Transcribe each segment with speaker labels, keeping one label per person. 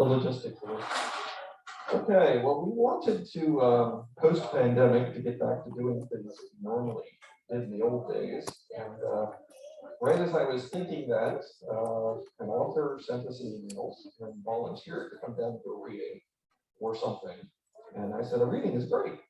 Speaker 1: logistics of it. Okay, well, we wanted to post-pandemic to get back to doing things that we normally did in the old days, and right as I was thinking that, an author sent us emails and volunteered to come down to a reading or something, and I said, a reading is great.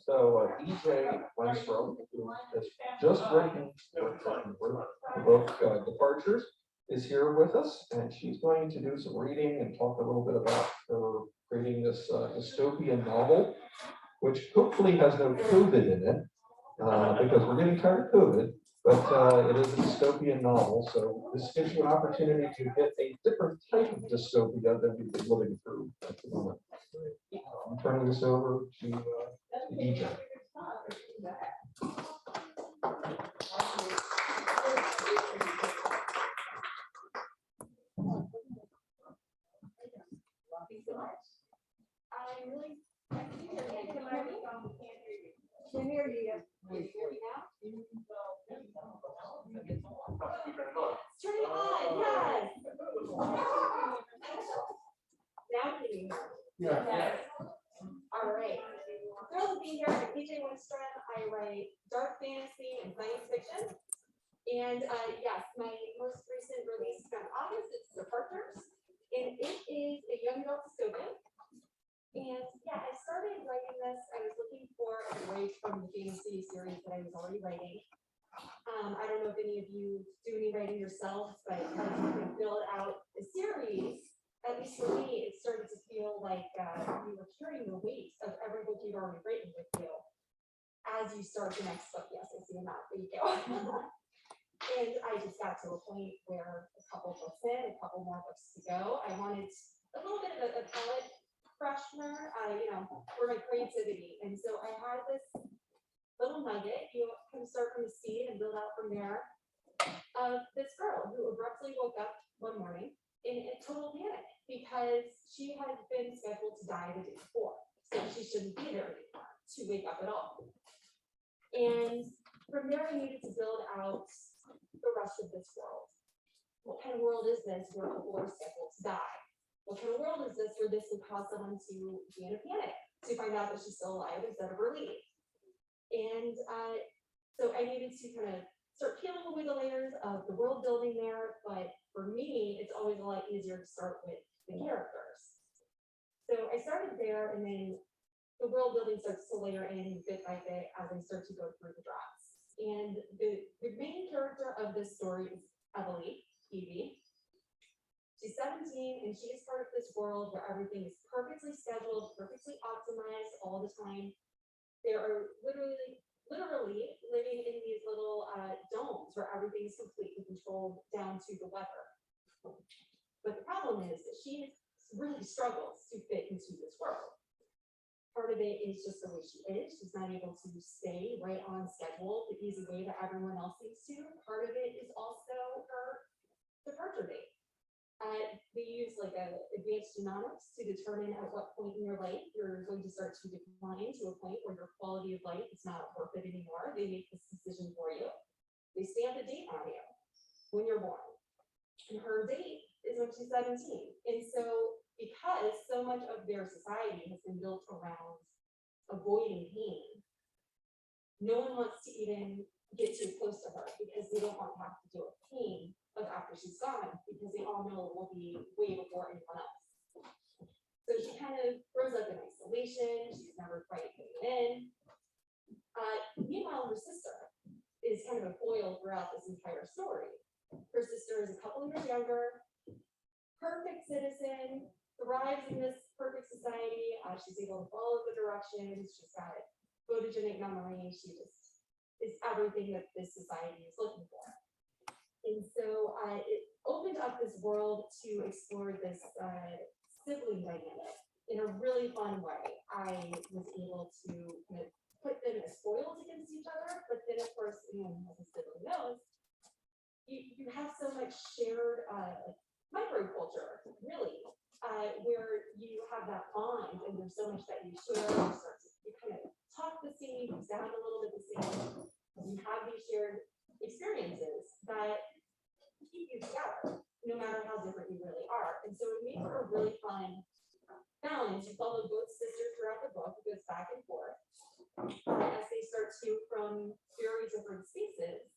Speaker 1: So EJ Wenstrom, who has just written the book Departures, is here with us, and she's going to do some reading and talk a little bit about her creating this dystopian novel, which hopefully has no COVID in it, because we're getting tired of COVID, but it is a dystopian novel, so this gives you an opportunity to get a different type of dystopia than we've been living through at the moment. I'm turning this over to EJ.
Speaker 2: Can hear you. Can you hear me now? Turn it on, yes. Now can you hear me? Yes. All right. I'm thrilled to be here. I'm EJ Wenstrom. I write dark fantasy and science fiction. And yes, my most recent release from August is Departures, and it is a young adult dystopia. And yeah, I started writing this. I was looking for a break from the fantasy series that I was already writing. I don't know if any of you do any writing yourselves, but as you can build out a series, at least for me, it started to feel like you were carrying the weight of every book you've already written with you as you start the next book. Yes, I see a map. There you go. And I just got to a point where a couple books in, a couple more books to go. I wanted a little bit of a palette freshener, for my creativity. And so I had this little nugget, you kind of start from the seed and build out from there, of this girl who abruptly woke up one morning in a total panic because she had been scheduled to die the day before. So she shouldn't be there anymore to wake up at all. And from there, I needed to build out the rest of this world. What kind of world is this where people are scheduled to die? What kind of world is this where this would cause someone to be in a panic, to find out that she's still alive instead of relieved? And so I needed to kind of start peeling away the layers of the world building there, but for me, it's always a lot easier to start with the characters. So I started there, and then the world building starts to layer in bit by bit as I start to go through the drafts. And the main character of this story is Evie. She's 17, and she is part of this world where everything is perfectly scheduled, perfectly optimized all the time. They are literally living in these little domes where everything is completely controlled down to the weather. But the problem is that she really struggles to fit into this world. Part of it is just the way she is. She's not able to stay right on schedule the easy way that everyone else seems to. Part of it is also her departure date. They use like advanced genomics to determine at what point in your life you're going to start to decline to a point where your quality of life is not worth it anymore. They make this decision for you. They stamp a date on you when you're born. And her date is when she's 17. And so because so much of their society has been built around avoiding pain, no one wants to even get too close to her because they don't want to have to deal with pain of after she's gone, because they all know it will be way before anyone else. So she kind of grows up in isolation. She's never quite fitting in. Meanwhile, her sister is kind of a foil throughout this entire story. Her sister is a couple years younger, perfect citizen, thrives in this perfect society. She's able to follow the directions. She's got photogenic memory. She just is everything that this society is looking for. And so it opened up this world to explore this sibling dynamic in a really fun way. I was able to kind of put them as foils against each other, but then of course, anyone who has a sibling knows, you have so much shared microculture, really, where you have that bond and there's so much that you share, you kind of talk the same, you sound a little bit the same, you have these shared experiences that keep you together, no matter how different you really are. And so it made for a really fun balance. You follow both sisters throughout the book. It goes back and forth as they start to, from very different spaces,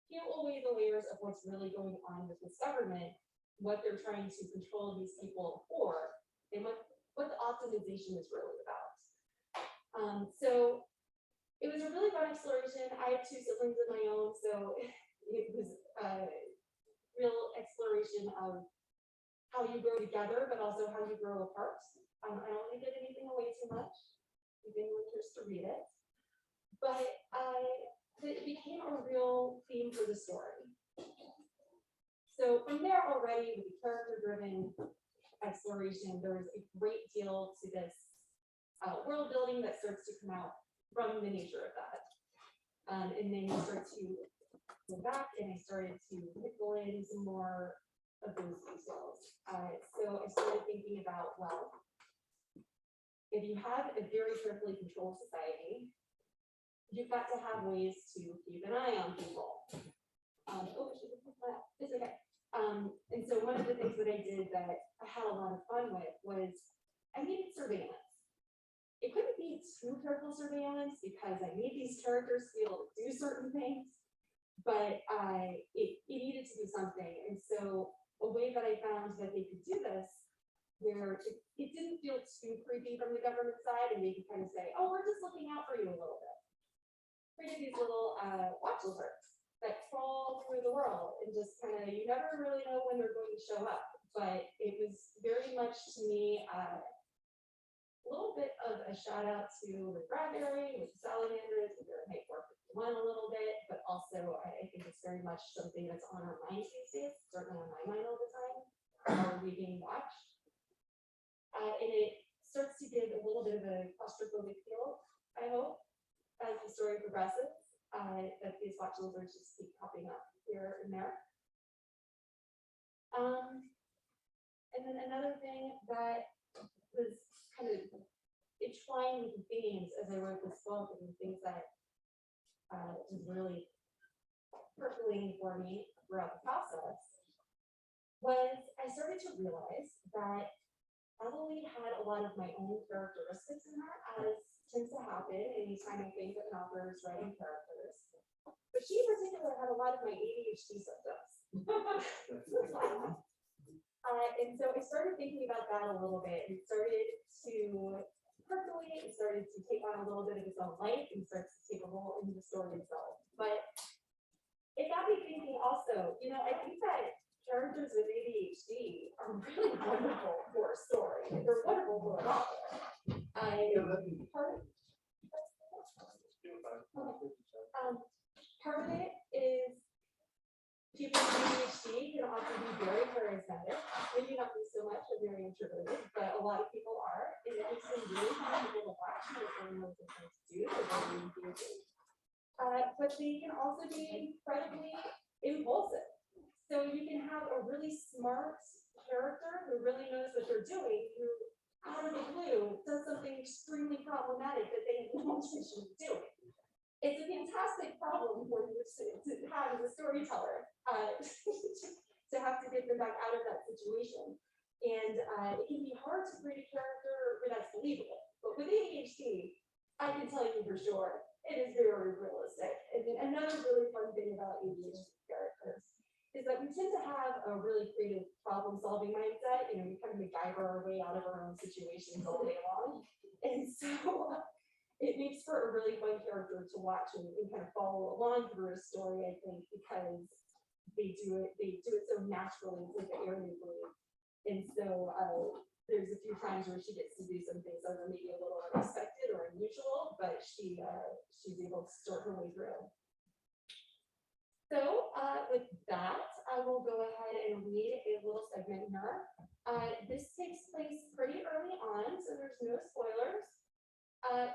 Speaker 2: peel away the layers of what's really going on with this government, what they're trying to control these people for, and what the optimization is really about. So it was a really fun exploration. I have 2 siblings of my own, so it was a real exploration of how you grow together, but also how you grow apart. I don't want to give anything away too much. If anyone cares to read it, but it became a real theme for the story. So from there already, with the character-driven exploration, there was a great deal to this world building that starts to come out from the nature of that. And then you start to go back, and I started to pickle in some more of those details. So I started thinking about, well, if you have a very carefully controlled society, you've got to have ways to keep an eye on people. It's okay. And so one of the things that I did that I had a lot of fun with was I needed surveillance. It couldn't be too careful surveillance because I made these characters to be able to do certain things, but it needed to do something. And so a way that I found that they could do this, where it didn't feel too creepy from the government side, and they could kind of say, oh, we're just looking out for you a little bit. Created these little watch alerts that crawl through the world and just kind of, you never really know when they're going to show up. But it was very much to me a little bit of a shout out to the Bradbury with the salamanders, and their Make 451 a little bit, but also I think it's very much something that's on our minds these days, certainly on my mind all the time. Are we being watched? And it starts to give a little bit of a claustrophobic feel, I hope, as the story progresses, that these watch alerts just keep popping up here and there. And then another thing that was kind of entwined with the themes as I wrote this book, and the things that was really percolating for me throughout the process, was I started to realize that Emily had a lot of my own characteristics in her, as tends to happen anytime I think of an author is writing characters. But she in particular had a lot of my ADHD symptoms. And so I started thinking about that a little bit, and started to percolate, and started to take on a little bit of its own life, and starts to take a role in the story itself. But it got me thinking also, I think that characters with ADHD are really wonderful for a story. They're wonderful for an author. Part of it is people with ADHD can often be very charismatic. Maybe not me so much, I'm very introverted, but a lot of people are. And it makes them really fun people to watch, and it's really what they're trying to do. They're very engaging. But they can also be incredibly impulsive. So you can have a really smart character who really knows what they're doing, who out of the blue does something extremely problematic that they have no intention of doing. It's a fantastic problem for you to have as a storyteller, to have to get them back out of that situation. And it can be hard to create a character that's believable. But with ADHD, I can tell you for sure, it is very realistic. And then another really fun thing about ADHD characters is that we tend to have a really creative problem-solving mindset. We kind of MacGyver our way out of our own situations all day long. And so it makes for a really fun character to watch and kind of follow along through a story, I think, because they do it so naturally. It's like the air they breathe. And so there's a few times where she gets to do some things that are maybe a little unexpected or unusual, but she's able to sort her way through. So with that, I will go ahead and read a little segment here. This takes place pretty early on, so there's no spoilers,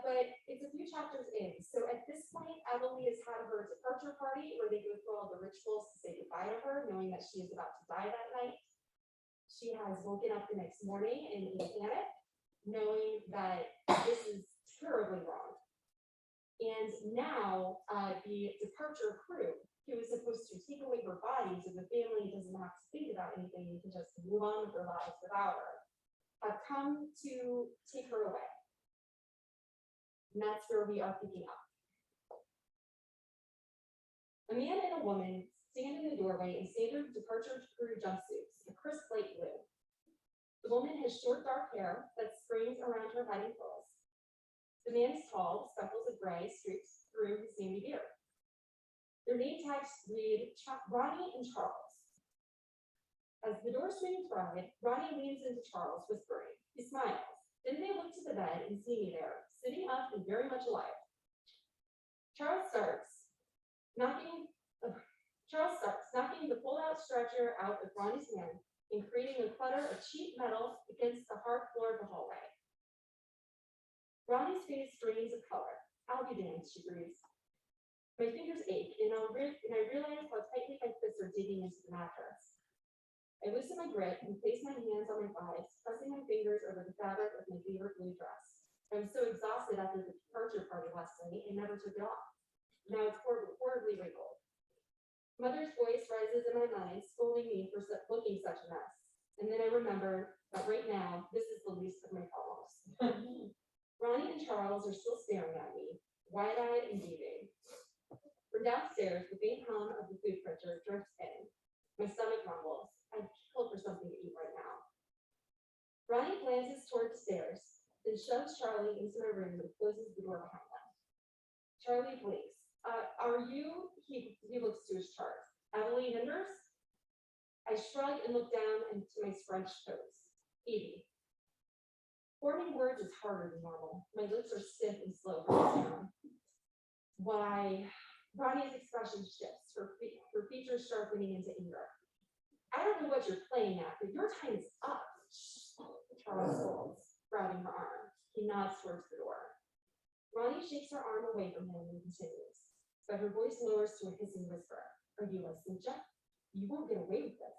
Speaker 2: but it's a few chapters in. So at this point, Emily has had her departure party where they go through all the rituals to say goodbye to her, knowing that she is about to die that night. She has woken up the next morning in a panic, knowing that this is terribly wrong. And now the departure crew he was supposed to take away her body so the family doesn't have to think about anything and can just move on with their lives without her, have come to take her away. And that's where we are picking up. A man and a woman stand in the doorway in standard departure crew jumpsuits, a crisp light blue. The woman has short dark hair that springs around her head and curls. The man is tall, speckles of gray streaks through his sandy beard. Their name tags read Ronnie and Charles. As the door swings wide, Ronnie leans into Charles, whispering. He smiles. Then they look to the bed and see me there, sitting up and very much alive. Charles starts knocking the pull-out stretcher out of Ronnie's hand and creating a clutter of cheap metal against the hard floor of the hallway. Ronnie's face drains of color. I'll be damned, she breathes. My fingers ache, and I realize how tightly my fists are digging into the mattress. I loosen my grip and place my hands on my thighs, pressing my fingers over the fabric of my favorite blue dress. I was so exhausted after the departure party last night, I never took it off. Now it's horribly wrinkled. Mother's voice rises in my mind, scolding me for looking such a mess. And then I remember that right now, this is the least of my problems. Ronnie and Charles are still staring at me, wide-eyed and gaping. From downstairs, the faint hum of the food printer drifts in. My stomach rumbles. I'd kill for something to eat right now. Ronnie glances toward the stairs, then shoves Charlie into my room and closes the door behind them. Charlie blinks. Are you? He looks to his chart. Emily Hinders? I shrug and look down into my scrunched toes. 80. Forming words is harder than normal. My lips are stiff and slow for the sound. Why? Ronnie's expression shifts, her features sharpening into anger. I don't know what you're playing at, but your time is up. Charles scolds, grabbing her arm. He nods towards the door. Ronnie shakes her arm away from him and continues, but her voice lowers to a hissing whisper. Are you listening, Jeff? You won't get away with this.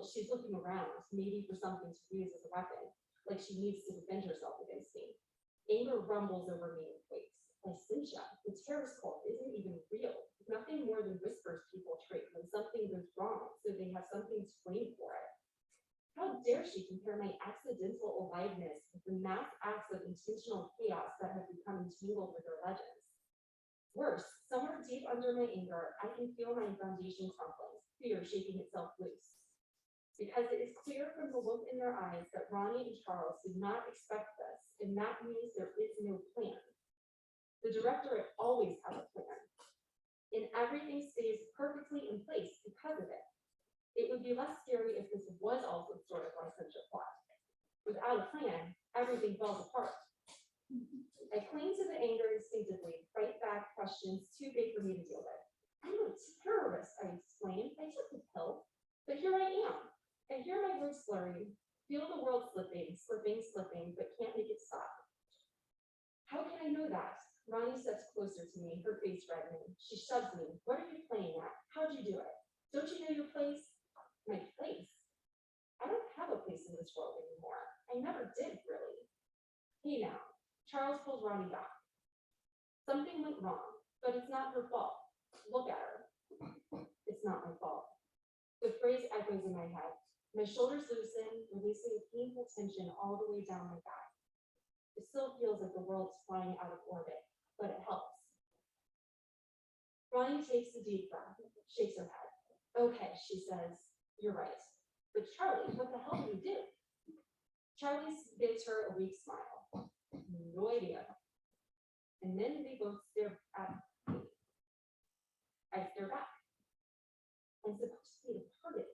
Speaker 2: She's looking around, maybe for something to use as a weapon, like she needs to defend herself against me. Anger rumbles over me and quakes. Lycentia, the terrorist cult isn't even real. Nothing more than whispers people trade when something goes wrong, so they have something to blame for it. How dare she compare my accidental aliveness with the mass acts of intentional chaos that have become entangled with their legends? Worse, somewhere deep under my anger, I can feel my foundation crumbling, fear shaking itself loose. Because it is clear from the look in their eyes that Ronnie and Charles did not expect this, and that means there is no plan. The directorate always has a plan, and everything stays perfectly in place because of it. It would be less scary if this was also sort of licentious plot. Without a plan, everything falls apart. I cling to the anger instinctively, fight back questions too big for me to deal with. I'm not a terrorist, I explain. I took the pill, but here I am. I hear my words slurring, feel the world slipping, but can't make it stop. How can I know that? Ronnie steps closer to me, her face reddening. She shoves me. What are you playing at? How'd you do it? Don't you know your place? My place? I don't have a place in this world anymore. I never did, really. Hey now. Charles pulls Ronnie back. Something went wrong, but it's not her fault. Look at her. It's not my fault. The phrase echoes in my head. My shoulders loosen, releasing a painful tension all the way down my back. It still feels like the world's flying out of orbit, but it helps. Ronnie takes a deep breath, shakes her head. Okay, she says, you're right. But Charlie, what the hell did you do? Charlie gives her a weak smile. No idea. And then they both stare at me. I stare back. I'm supposed to be the target.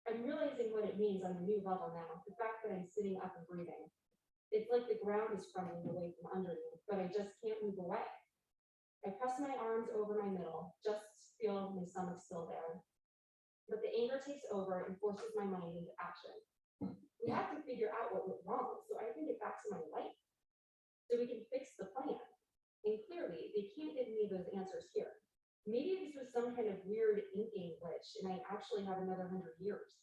Speaker 2: I'm realizing what it means on a new level now, the fact that I'm sitting up and breathing. It's like the ground is crumbling away from under me, but I just can't move away. I press my arms over my middle, just feel my stomach still there. But the anger takes over and forces my mind into action. We have to figure out what went wrong so I can get back to my life, so we can fix the plan. And clearly, they can't give me those answers here. Maybe this was some kind of weird inking glitch and I actually have another 100 years.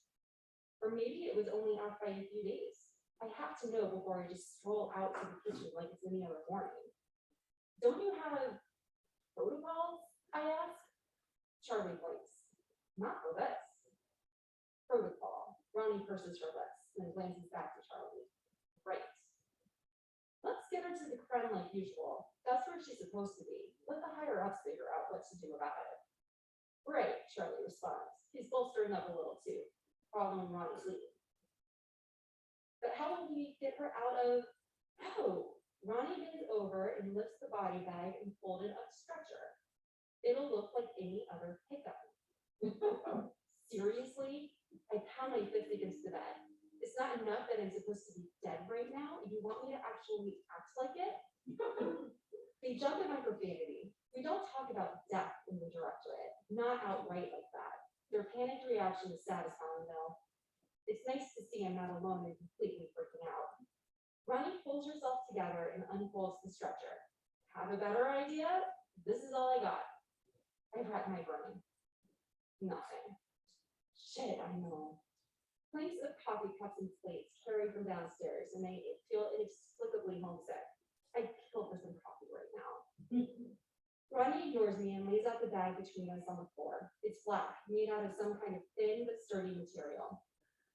Speaker 2: Or maybe it was only off by a few days. I have to know before I just stroll out to the kitchen like it's any other morning. Don't you have protocols? I ask. Charlie blinks. Not for this. Protocol. Ronnie purses her lips and glances back to Charlie. Right. Let's get her to the creme like usual. That's where she's supposed to be. Let the higher ups figure out what to do about it. Right, Charlie responds. He's bolstering up a little too, following Ronnie's lead. But how will we get her out of? Oh, Ronnie bends over and lifts the body bag and folded up stretcher. It'll look like any other pickup. Seriously? I pound my fist against the bed. It's not enough that I'm supposed to be dead right now. You want me to actually act like it? They jump at my profanity. We don't talk about death in the directorate, not outright like that. Their panicked reaction is satisfying, though. It's nice to see I'm not alone and completely freaking out. Ronnie pulls herself together and unfolds the stretcher. Have a better idea? This is all I got. I rack my brain. Nothing. Shit, I know. Planks of coffee cups and plates carry from downstairs, and I feel inexplicably homesick. I'd kill for some coffee right now. Ronnie ignores me and lays out the bag between us on the floor. It's black, made out of some kind of thin but sturdy material.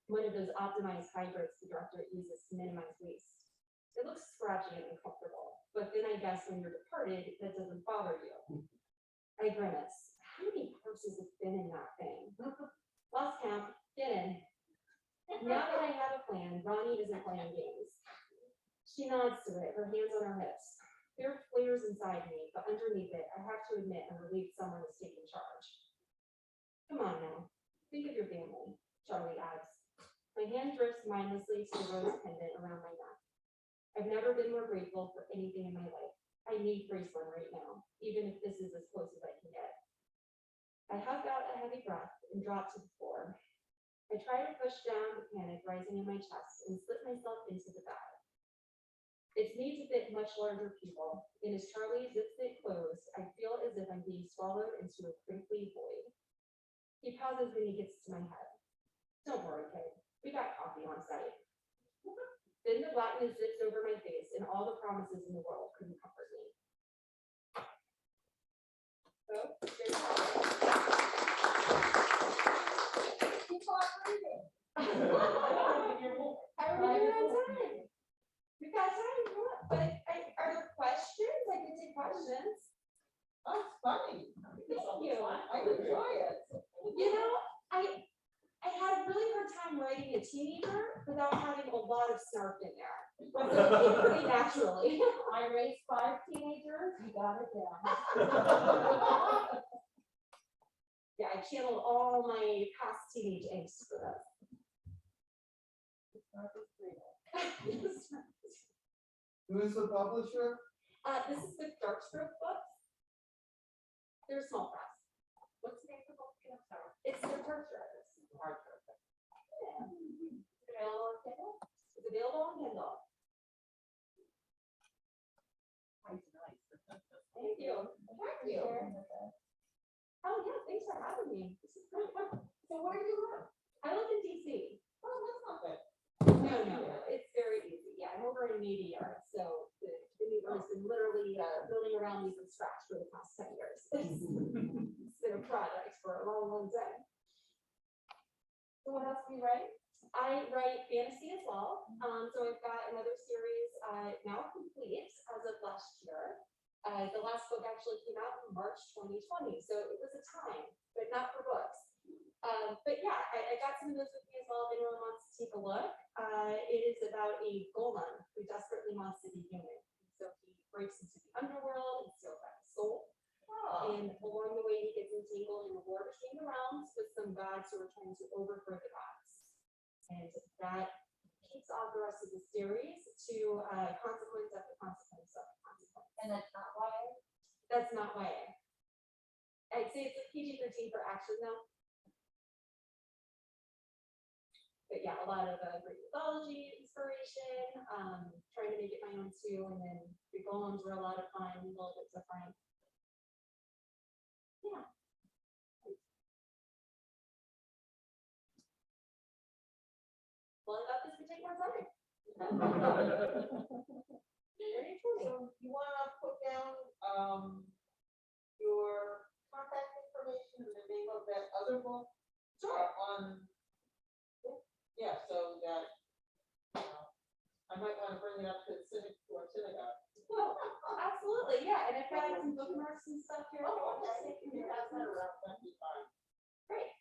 Speaker 2: One of those optimized hybrids the director uses to minimize waste. It looks scratchy and uncomfortable, but then I guess when you're departed, that doesn't bother you. I grimace. How many purses have been in that thing? Lost count. Get in. Now that I have a plan, Ronnie isn't playing games. She nods to it, her hands on her hips. Fear flares inside me, but underneath it, I have to admit I'm relieved someone is taking charge. Come on now. Think of your family, Charlie adds. My hand drifts mindlessly to the rose pendant around my neck. I've never been more grateful for anything in my life. I need Graceland right now, even if this is as close as I can get. I hug out a heavy breath and drop to the floor. I try to push down the panic rising in my chest and slip myself into the bag. Its needs a bit much larger people, and as Charlie zips it closed, I feel as if I'm being swallowed into a crinkly void. He pauses when he gets to my head. Don't worry, kid. We got coffee on site. Then the blackness zips over my face, and all the promises in the world couldn't comfort me. So, there's keep on reading. Everybody on time. We got time, but are there questions? I can take questions.
Speaker 3: Oh, it's funny.
Speaker 2: Thank you.
Speaker 3: I enjoy it.
Speaker 2: You know, I had a really hard time writing a teenager without having a lot of snark in there. But it came pretty naturally.
Speaker 3: I raised 5 teenagers. You got it down.
Speaker 2: Yeah, I channeled all my past teenage angst for this.
Speaker 4: Who is the publisher?
Speaker 2: This is with Darkstroke Books. They're a small press.
Speaker 3: What's the name of the book? I'm sorry.
Speaker 2: It's the Darkstroke. Yeah.
Speaker 3: Available on Kindle?
Speaker 2: It's available on Kindle.
Speaker 3: Nice.
Speaker 2: Thank you.
Speaker 3: Thank you.
Speaker 2: Oh yeah, thanks for having me. This is great.
Speaker 3: So where do you live?
Speaker 2: I live in DC.
Speaker 3: Oh, that's not bad.
Speaker 2: No, it's very easy. Yeah, I'm over in Navy Yard, so the neighborhood's been literally building around me from scratch for the past 10 years. It's been a project for a long time.
Speaker 3: So what else do you write?
Speaker 2: I write fantasy as well. So I've got another series now complete as of last year. The last book actually came out in March 2020, so it was a time, but not for books. But yeah, I got some of those with me as well. If anyone wants to take a look, it is about a golem who desperately wants to be human. So he breaks into the underworld and steals back his soul.
Speaker 3: Oh,
Speaker 2: And along the way, he gets entangled in a war between the realms with some gods who are trying to overthrow the gods. And that kicks off the rest of the series to consequence after consequence after consequence.
Speaker 3: and that's not why.
Speaker 2: That's not YA. I'd say it's a PG-13 for action though. But yeah, a lot of Greek mythology inspiration, trying to make it my own too, and then the golems were a lot of fun, a little bit different. Yeah. Well, I thought this would take more time. Very cool.
Speaker 3: So you want to put down your contact information in the name of that other book?
Speaker 2: Sure.
Speaker 3: On, yeah, so that, you know, I might want to bring it up to the synagogue.
Speaker 2: Absolutely, yeah, and I've got like some bookmarks and stuff here.
Speaker 3: Oh, okay, you have that around, that'd be fine.
Speaker 2: Great.